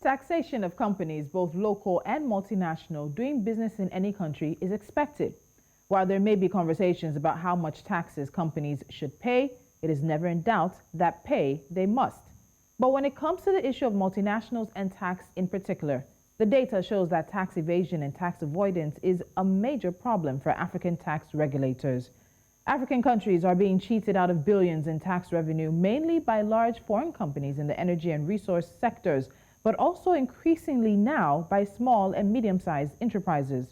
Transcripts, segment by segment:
Taxation of companies, both local and multinational, doing business in any country is expected. While there may be conversations about how much taxes companies should pay, it is never in doubt that pay they must. But when it comes to the issue of multinationals and tax in particular, the data shows that tax evasion and tax avoidance is a major problem for African tax regulators. African countries are being cheated out of billions in tax revenue, mainly by large foreign companies in the energy and resource sectors, but also increasingly now by small and medium-sized enterprises.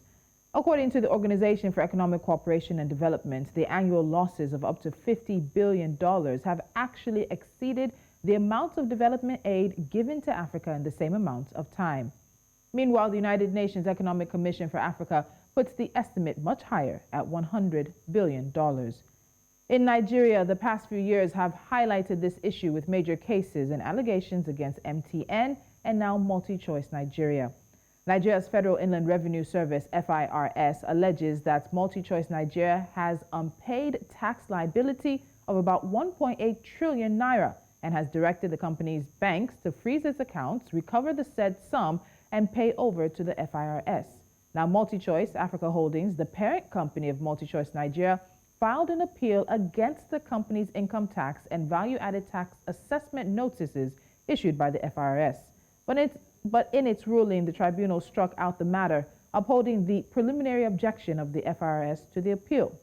According to the Organization for Economic Cooperation and Development, the annual losses of up to $50 billion have actually exceeded the amount of development aid given to Africa in the same amount of time. Meanwhile, the United Nations Economic Commission for Africa puts the estimate much higher at $100 billion. In Nigeria, the past few years have highlighted this issue with major cases and allegations against MTN and now Multichoice Nigeria. Nigeria's Federal Inland Revenue Service, FIRS, alleges that Multichoice Nigeria has unpaid tax liability of about 1.8 trillion naira and has directed the company's banks to freeze its accounts, recover the said sum, and pay over to the FIRS. Now, Multichoice Africa Holdings, the parent company of Multichoice Nigeria, filed an appeal against the company's income tax and value-added tax assessment notices issued by the FIRS. But in its ruling, the tribunal struck out the matter, upholding the preliminary objection of the FIRS to the appeal.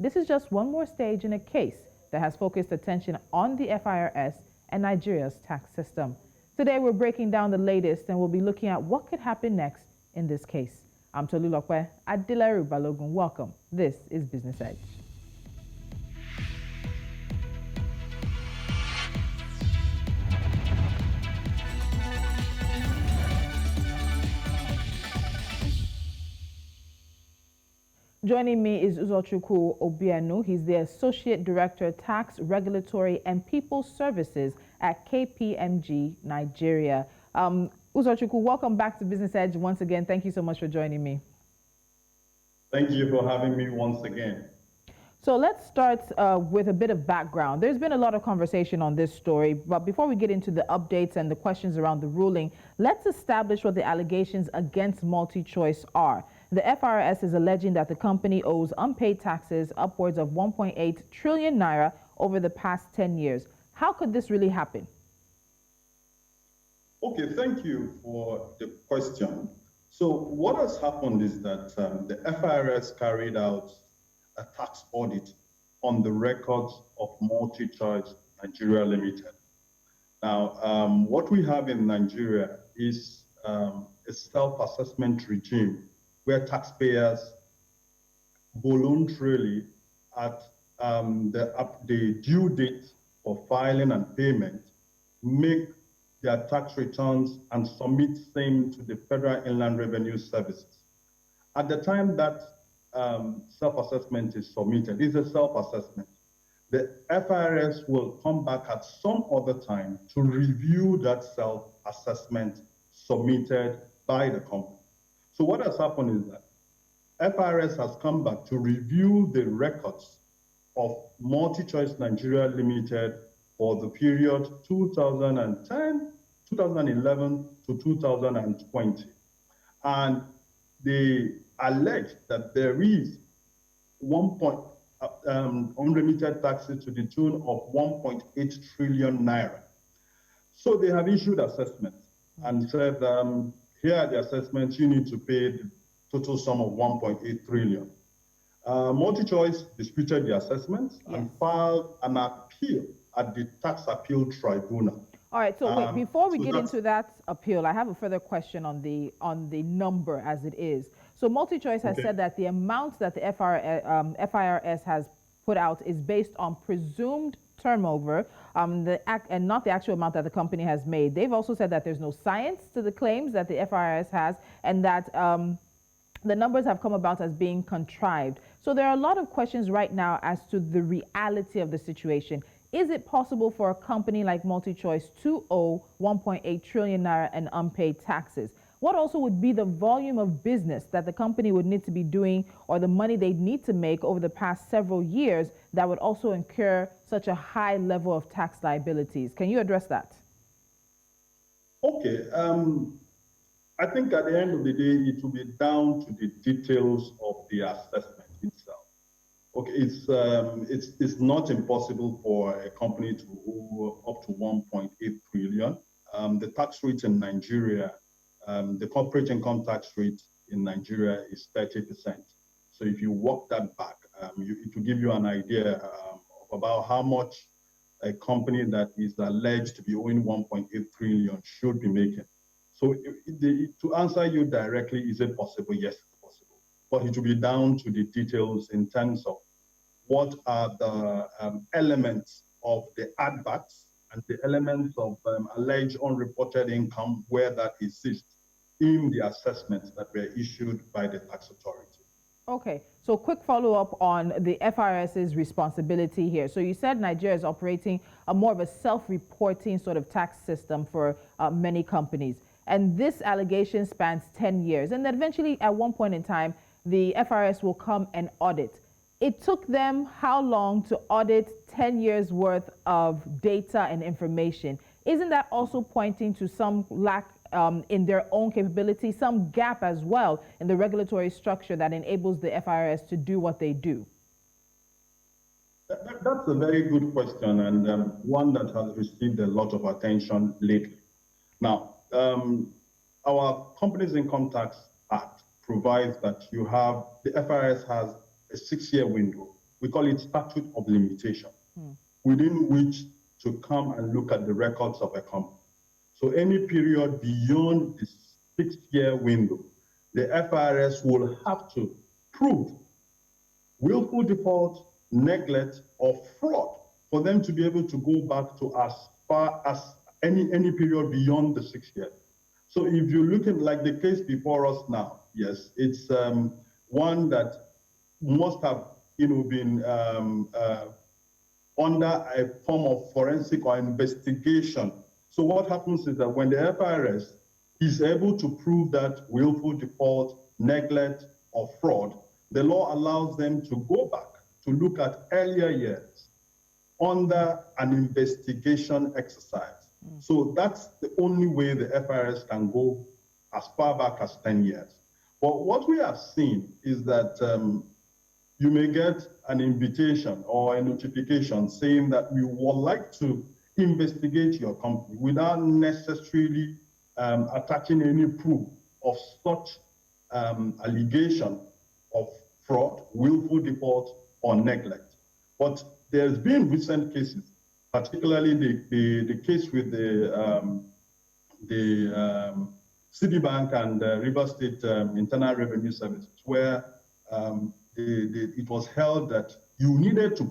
This is just one more stage in a case that has focused attention on the FIRS and Nigeria's tax system. Today, we're breaking down the latest and we'll be looking at what could happen next in this case. I'm Tolulope Adeleru-Balogun. Welcome. This is Business Edge. Joining me is Uzochukwu Obienu. He's the Associate Director, Tax, Regulatory and People Services at KPMG, Nigeria. Uzochukwu, welcome back to Business Edge once again. Thank you so much for joining me. Thank you for having me once again. So let's start with a bit of background. There's been a lot of conversation on this story, but before we get into the updates and the questions around the ruling, let's establish what the allegations against Multichoice are. The FIRS is alleging that the company owes unpaid taxes upwards of 1.8 trillion naira over the past 10 years. How could this really happen? Okay, thank you for the question. So what has happened is that the FIRS carried out a tax audit on the records of Multichoice Nigeria Limited. Now, what we have in Nigeria is a self-assessment regime where taxpayers voluntarily at the due date for filing and payment make their tax returns and submit same to the Federal Inland Revenue Services. At the time that self-assessment is submitted, it's a self-assessment. The FIRS will come back at some other time to review that self-assessment submitted by the company. So what has happened is that FIRS has come back to review the records of Multichoice Nigeria Limited for the period 2011 to 2020. And they allege that there is unremitted taxes to the tune of 1.8 trillion naira. So they have issued assessments and said, here are the assessments, you need to pay the total sum of 1.8 trillion. Multichoice disputed the assessments and filed an appeal at the Tax Appeal Tribunal. All right, so wait, before we get into that appeal, I have a further question on the number as it is. So Multichoice has said that the amount that the FIRS has put out is based on presumed turnover and not the actual amount that the company has made. They've also said that there's no science to the claims that the FIRS has and that the numbers have come about as being contrived. So there are a lot of questions right now as to the reality of the situation. Is it possible for a company like Multichoice to owe 1.8 trillion naira in unpaid taxes? What also would be the volume of business that the company would need to be doing or the money they'd need to make over the past several years that would also incur such a high level of tax liabilities? Can you address that? Okay. I think at the end of the day, it will be down to the details of the assessment itself. Okay, it's not impossible for a company to owe up to 1.8 trillion. The tax rate in Nigeria, the corporate income tax rate in Nigeria is 30%. So if you walk that back, it will give you an idea of about how much a company that is alleged to be owing 1.8 trillion should be making. So to answer you directly, is it possible? Yes, it's possible. But it will be down to the details in terms of what are the elements of the adverts and the elements of alleged unreported income where that exists in the assessments that were issued by the tax authority. Okay, so quick follow-up on the FIRS's responsibility here. So you said Nigeria is operating a more of a self-reporting sort of tax system for many companies. And this allegation spans 10 years. And then eventually, at one point in time, the FIRS will come and audit. It took them how long to audit 10 years worth of data and information? Isn't that also pointing to some lack in their own capability, some gap as well in the regulatory structure that enables the FIRS to do what they do? That's a very good question, and one that has received a lot of attention lately. Now, our Companies Income Tax Act provides that the FIRS has a 6-year window. We call it statute of limitation, within which to come and look at the records of a company. So any period beyond the 6-year window, the FIRS will have to prove willful default, neglect, or fraud for them to be able to go back to as far as any period beyond the 6 years. So if you look at like the case before us now, yes, it's one that must have been under a form of forensic or investigation. So what happens is that when the FIRS is able to prove that willful default, neglect, or fraud, the law allows them to go back to look at earlier years under an investigation exercise. So that's the only way the FIRS can go as far back as 10 years. But what we have seen is that you may get an invitation or a notification saying that we would like to investigate your company without necessarily attaching any proof of such allegation of fraud, willful default, or neglect. But there's been recent cases, particularly the case with the Citibank and River State Internal Revenue Service, where it was held that you needed to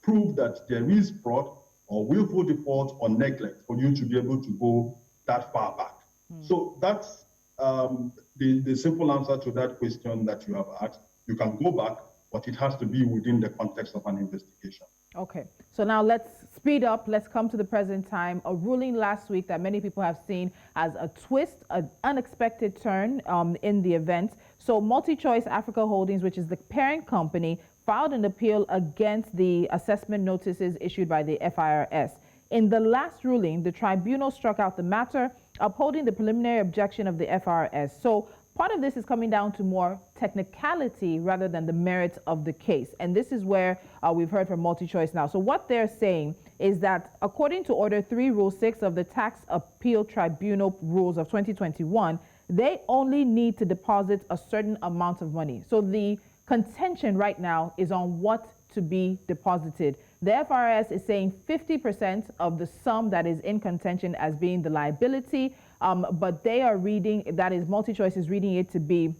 prove that there is fraud or willful default or neglect for you to be able to go that far back. So that's the simple answer to that question that you have asked. You can go back, but it has to be within the context of an investigation. Okay, so now let's speed up. Let's come to the present time. A ruling last week that many people have seen as a twist, an unexpected turn in the event. So Multichoice Africa Holdings, which is the parent company, filed an appeal against the assessment notices issued by the FIRS. In the last ruling, the tribunal struck out the matter, upholding the preliminary objection of the FIRS. So part of this is coming down to more technicality rather than the merits of the case. And this is where we've heard from Multichoice now. So what they're saying is that according to Order 3, Rule 6 of the Tax Appeal Tribunal Rules of 2021, they only need to deposit a certain amount of money. So the contention right now is on what to be deposited. The FIRS is saying 50% of the sum that is in contention as being the liability, but they are reading, that is Multichoice is reading it to be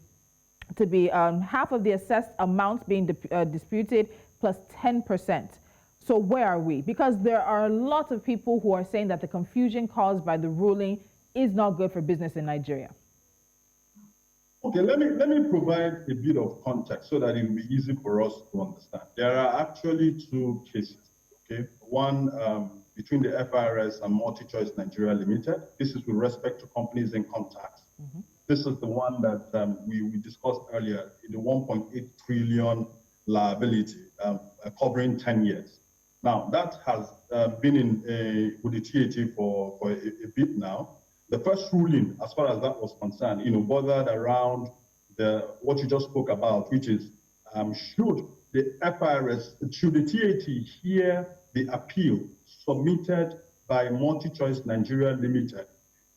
half of the assessed amounts being disputed plus 10%. So where are we? Because there are a lot of people who are saying that the confusion caused by the ruling is not good for business in Nigeria. Okay, let me provide a bit of context so that it will be easy for us to understand. There are actually two cases, okay? One between the FIRS and Multichoice Nigeria Limited. This is with respect to companies' income tax. This is the one that we discussed earlier, the 1.8 trillion liability covering 10 years. Now, that has been with the TAT for a bit now. The first ruling, as far as that was concerned, bothered around what you just spoke about, which is should the FIRS, should the TAT hear the appeal submitted by Multichoice Nigeria Limited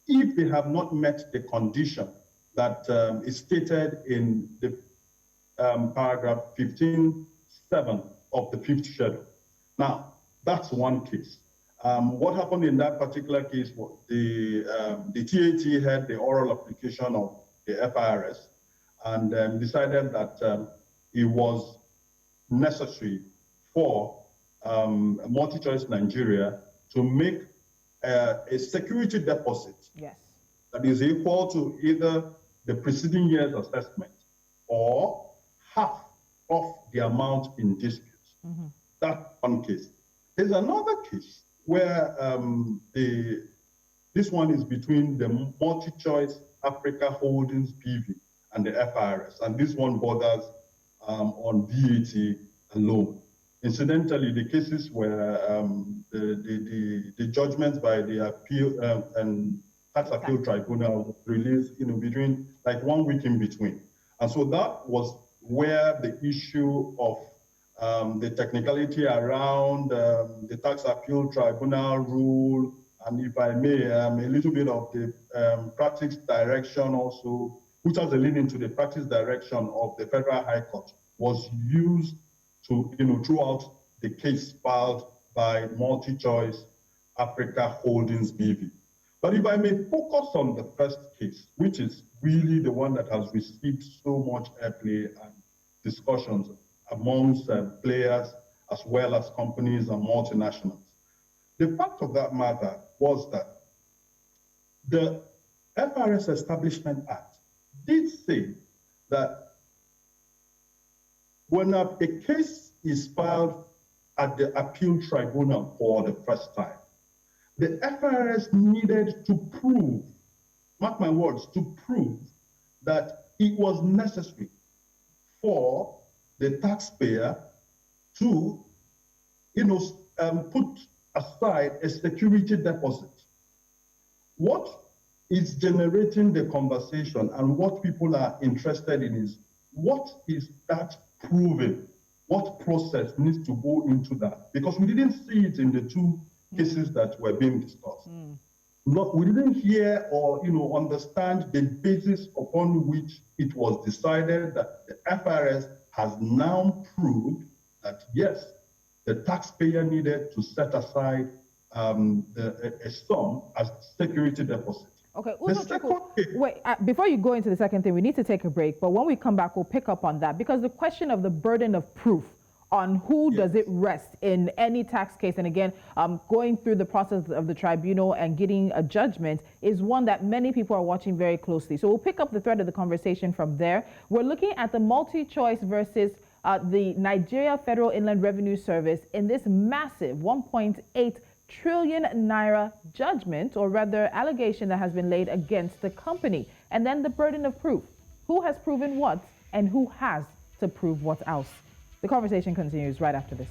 if they have not met the condition that is stated in the paragraph 15.7 of the 5th schedule. Now, that's one case. What happened in that particular case was the TAT had the oral application of the FIRS and decided that it was necessary for Multichoice Nigeria to make a security deposit that is equal to either the preceding year's assessment or half of the amount in dispute. That's one case. There's another case where this one is between the Multichoice Africa Holdings BV and the FIRS, and this one borders on VAT alone. Incidentally, the cases where the judgments by the appeal and tax appeal tribunal released, between like 1 week in between, and so that was where the issue of the technicality around the tax appeal tribunal rule, and if I may, a little bit of the practice direction also, which has a lean into the practice direction of the Federal High Court, was used to, throughout the case filed by Multichoice Africa Holdings BV. But if I may focus on the first case, which is really the one that has received so much airplay and discussions amongst players as well as companies and multinationals. The fact of that matter was that the FIRS Establishment Act did say that when a case is filed at the appeal tribunal for the first time, the FIRS needed to prove, mark my words, to prove that it was necessary for the taxpayer to, put aside a security deposit. What is generating the conversation and what people are interested in is, what is that proving? What process needs to go into that? Because we didn't see it in the two cases that were being discussed. We didn't hear or understand the basis upon which it was decided that the FIRS has now proved that yes, the taxpayer needed to set aside a sum as security deposit. Okay, wait, before you go into the second thing, we need to take a break, but when we come back, we'll pick up on that, because the question of the burden of proof on who does it rest in any tax case, and again, going through the process of the tribunal and getting a judgment is one that many people are watching very closely. So we'll pick up the thread of the conversation from there. We're looking at the Multichoice versus the Nigeria Federal Inland Revenue Service in this massive 1.8 trillion naira judgment, or rather allegation, that has been laid against the company. And then the burden of proof. Who has proven what and who has to prove what else? The conversation continues right after this.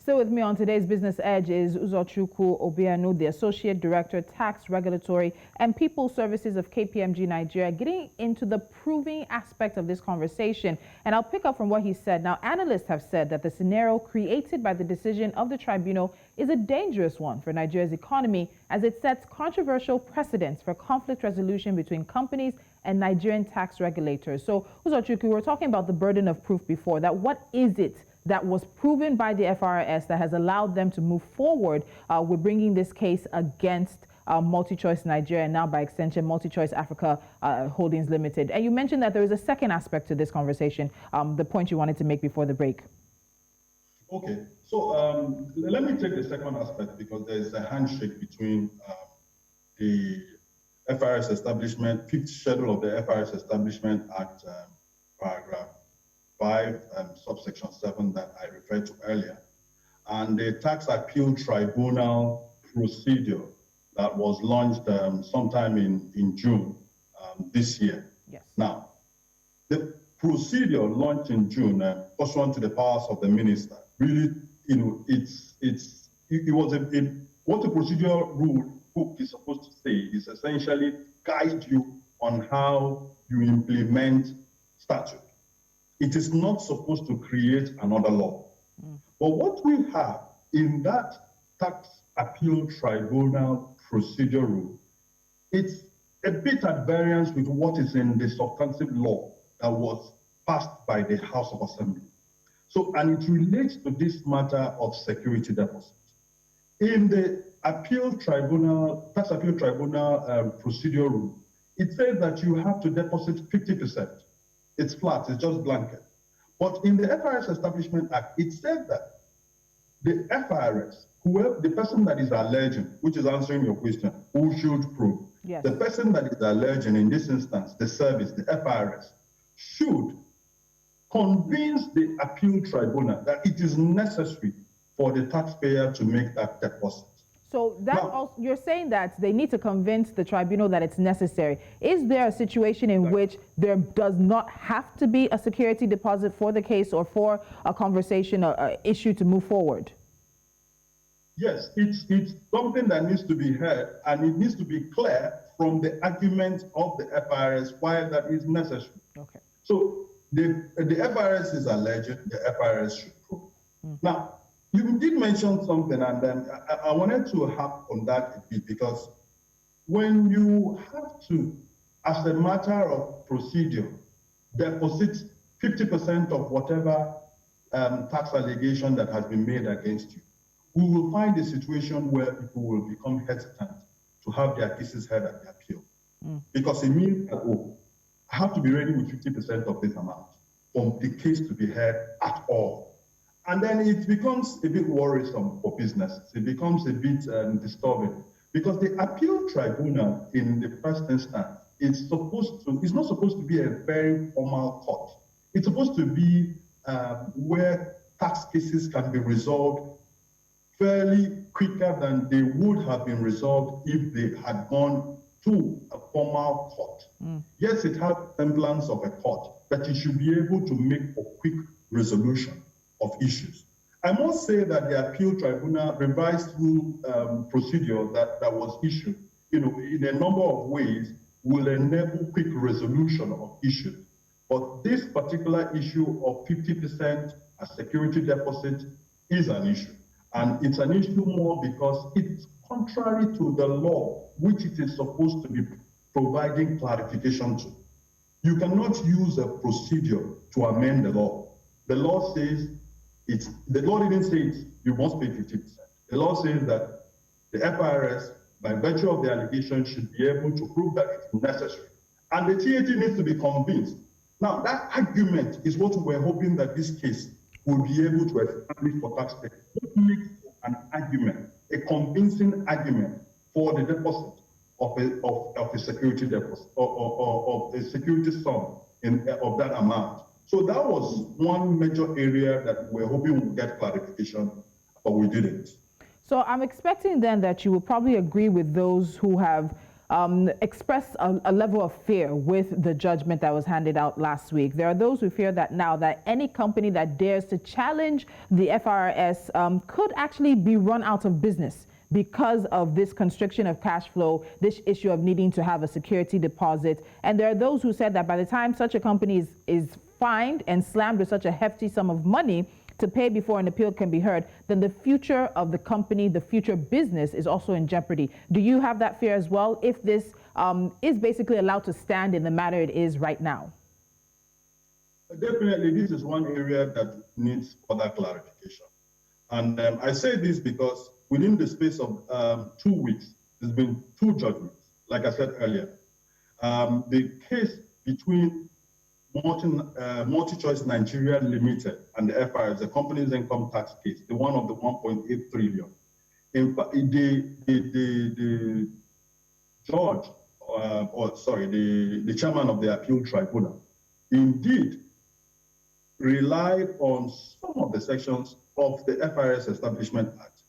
Still with me on today's Business Edge is Uzochukwu Obienu, the Associate Director, Tax, Regulatory and People Services of KPMG Nigeria, getting into the proving aspect of this conversation. And I'll pick up from what he said. Now, analysts have said that the scenario created by the decision of the tribunal is a dangerous one for Nigeria's economy, as it sets controversial precedents for conflict resolution between companies and Nigerian tax regulators. So, Uzochukwu, we were talking about the burden of proof before. That what is it that was proven by the FIRS that has allowed them to move forward with bringing this case against Multichoice Nigeria, and now by extension Multichoice Africa Holdings Limited? And you mentioned that there is a second aspect to this conversation, the point you wanted to make before the break. Okay, so let me take the second aspect, because there is a handshake between the FIRS Establishment, 5th schedule of the FIRS Establishment Act, paragraph 5 subsection 7 that I referred to earlier, and the tax appeal tribunal procedure, that was launched sometime in June this year. Yes. Now, the procedure launched in June, pursuant to the powers of the minister, really, what the procedural rule book is supposed to say is essentially guide you on how you implement statute. It is not supposed to create another law. But what we have in that tax appeal tribunal procedure rule, it's a bit at variance with what is in the substantive law that was passed by the House of Assembly. So, and it relates to this matter of security deposits. In the tax appeal tribunal procedure rule, it says that you have to deposit 50%. It's flat, it's just blanket. But in the FIRS Establishment Act, it says that the FIRS, whoever, the person that is alleging, which is answering your question, who should prove? Yes. The person that is alleging, in this instance, the service, the FIRS, should convince the appeal tribunal that it is necessary for the taxpayer to make that deposit. So that also, you're saying that they need to convince the tribunal that it's necessary. Is there a situation in which there does not have to be a security deposit for the case or for a conversation or issue to move forward? Yes, it's something that needs to be heard, and it needs to be clear from the argument of the FIRS why that is necessary. Okay. So the FIRS is alleging, the FIRS should prove. Now, you did mention something, and then I wanted to harp on that a bit, because when you have to, as a matter of procedure, deposit 50% of whatever tax allegation that has been made against you, we will find a situation where people will become hesitant to have their cases heard at the appeal. Because it means that, oh, I have to be ready with 50% of this amount for the case to be heard at all. And then it becomes a bit worrisome for businesses. It becomes a bit disturbing, because the appeal tribunal in the first instance it's not supposed to be a very formal court. It's supposed to be where tax cases can be resolved fairly quicker than they would have been resolved if they had gone to a formal court. Yes, it has semblance of a court, but it should be able to make a quick resolution of issues. I must say that the appeal tribunal revised rule procedure that was issued, in a number of ways will enable quick resolution of issues. But this particular issue of 50% as security deposit is an issue. And it's an issue more because it's contrary to the law, which it is supposed to be providing clarification to. You cannot use a procedure to amend the law. The law says the law didn't say you must pay 50%. The law says that the FIRS, by virtue of the allegation, should be able to prove that it's necessary. And the TAT needs to be convinced. Now, that argument is what we're hoping that this case will be able to establish for taxpayers. What makes an argument, a convincing argument for the deposit of a security deposit or of a security sum of that amount? So that was one major area that we're hoping we'll get clarification, but we didn't. So I'm expecting then that you will probably agree with those who have expressed a level of fear with the judgment that was handed out last week. There are those who fear that now that any company that dares to challenge the FIRS could actually be run out of business because of this constriction of cash flow, this issue of needing to have a security deposit. And there are those who said that by the time such a company is fined and slammed with such a hefty sum of money to pay before an appeal can be heard, then the future of the company, the future business is also in jeopardy. Do you have that fear as well, if this is basically allowed to stand in the manner it is right now? Definitely, this is one area that needs further clarification. And I say this because within the space of 2 weeks, there's been 2 judgments, like I said earlier. The case between Multichoice Nigeria Limited and the FIRS, the company's income tax case, the one of the 1.8 trillion. In fact, the judge, the chairman of the appeal tribunal, indeed relied on some of the sections of the FIRS Establishment Act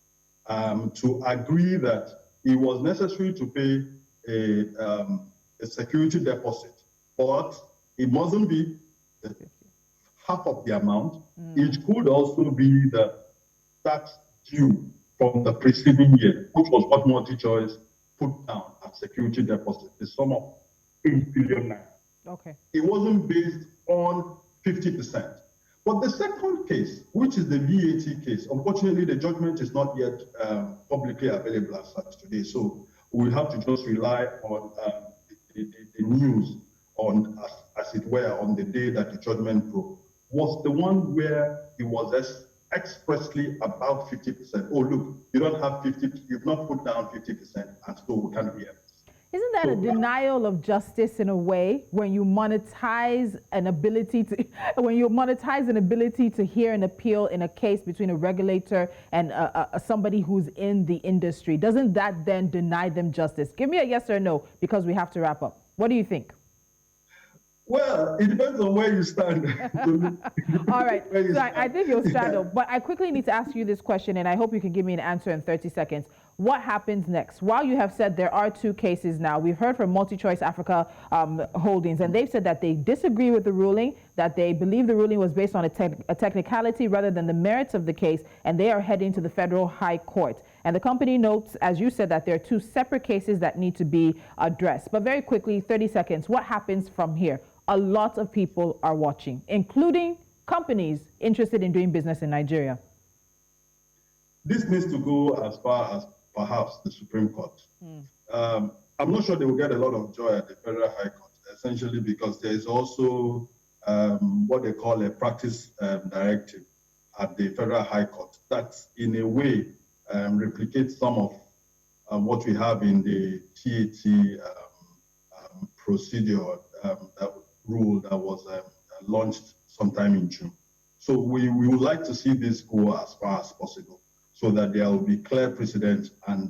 to agree that it was necessary to pay a security deposit, but it mustn't be half of the amount. It could also be the tax due from the preceding year, which was what MultiChoice put down as security deposit, the sum of 8 billion naira. Okay. It wasn't based on 50%. But the second case, which is the VAT case, unfortunately, the judgment is not yet publicly available as such today. So we have to just rely on the news on, as it were, on the day that the judgment broke, was the one where it was expressly about 50%. Oh, look, you don't have 50, you've not put down 50%, and so we can't hear. Isn't that a denial of justice in a way when you monetize an ability to hear an appeal in a case between a regulator and somebody who's in the industry? Doesn't that then deny them justice? Give me a yes or no, because we have to wrap up. What do you think? Well, it depends on where you stand. All right, so I think you'll stand up, but I quickly need to ask you this question, and I hope you can give me an answer in 30 seconds. What happens next? While you have said there are 2 cases now, we've heard from MultiChoice Africa Holdings, and they've said that they disagree with the ruling, that they believe the ruling was based on a technicality rather than the merits of the case, and they are heading to the Federal High Court. And the company notes, as you said, that there are 2 separate cases that need to be addressed. But very quickly, 30 seconds, what happens from here? A lot of people are watching, including companies interested in doing business in Nigeria. This needs to go as far as perhaps the Supreme Court. I'm not sure they will get a lot of joy at the Federal High Court, essentially because there is also what they call a practice directive at the Federal High Court that in a way replicates some of what we have in the TAT procedure rule that was launched sometime in June. So we would like to see this go as far as possible so that there will be clear precedent and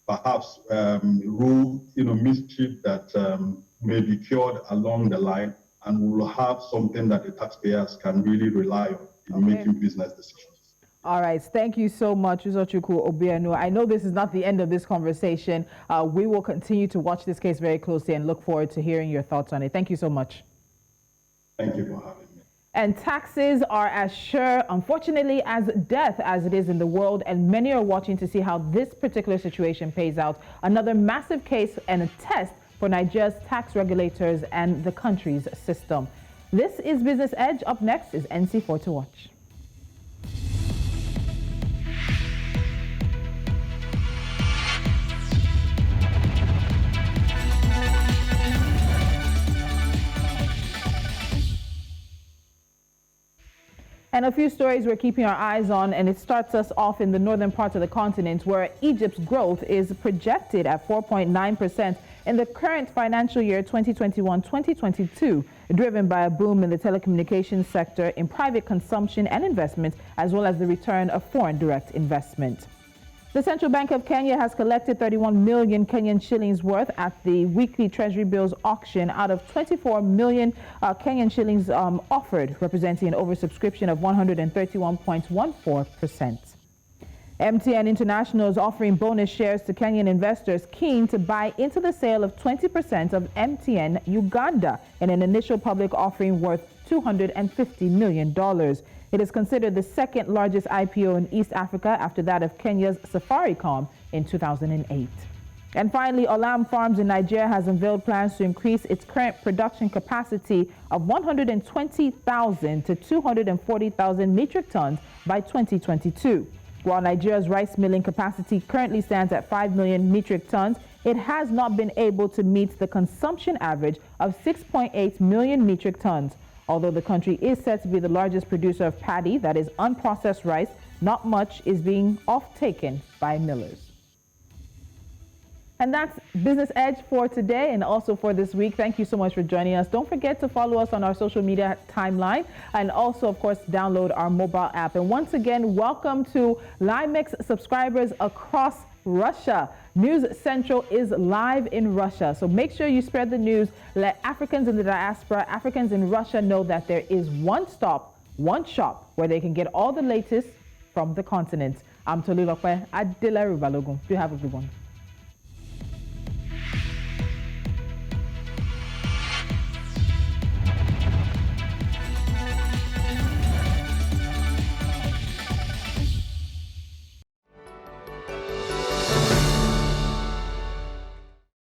perhaps rule mischief that may be cured along the line, and we will have something that the taxpayers can really rely on in making business decisions. All right. Thank you so much, Uzochukwu Obienu. I know this is not the end of this conversation. We will continue to watch this case very closely and look forward to hearing your thoughts on it. Thank you so much. Thank you for having me. And taxes are as sure, unfortunately, as death as it is in the world. And many are watching to see how this particular situation plays out. Another massive case and a test for Nigeria's tax regulators and the country's system. This is Business Edge. Up next is NC4 to watch. And a few stories we're keeping our eyes on, and it starts us off in the northern part of the continent, where Egypt's growth is projected at 4.9% in the current financial year 2021-2022, driven by a boom in the telecommunications sector, in private consumption and investment, as well as the return of foreign direct investment. The Central Bank of Kenya has collected 31 million Kenyan shillings worth at the weekly Treasury bills auction out of 24 million Kenyan shillings offered, representing an oversubscription of 131.14%. MTN International is offering bonus shares to Kenyan investors keen to buy into the sale of 20% of MTN Uganda in an initial public offering worth $250 million. It is considered the second largest IPO in East Africa after that of Kenya's Safaricom in 2008. And finally, Olam Farms in Nigeria has unveiled plans to increase its current production capacity of 120,000 to 240,000 metric tons by 2022. While Nigeria's rice milling capacity currently stands at 5 million metric tons, it has not been able to meet the consumption average of 6.8 million metric tons. Although the country is said to be the largest producer of paddy, that is unprocessed rice, not much is being off-taken by millers. And that's Business Edge for today and also for this week. Thank you so much for joining us. Don't forget to follow us on our social media timeline and also, of course, download our mobile app. And once again, welcome to Limex subscribers across Russia. News Central is live in Russia, so make sure you spread the news. Let Africans in the diaspora, Africans in Russia know that there is one stop, one shop where they can get all the latest from the continent. I'm Tolulope Adeleru-Balogun. Do have a good one.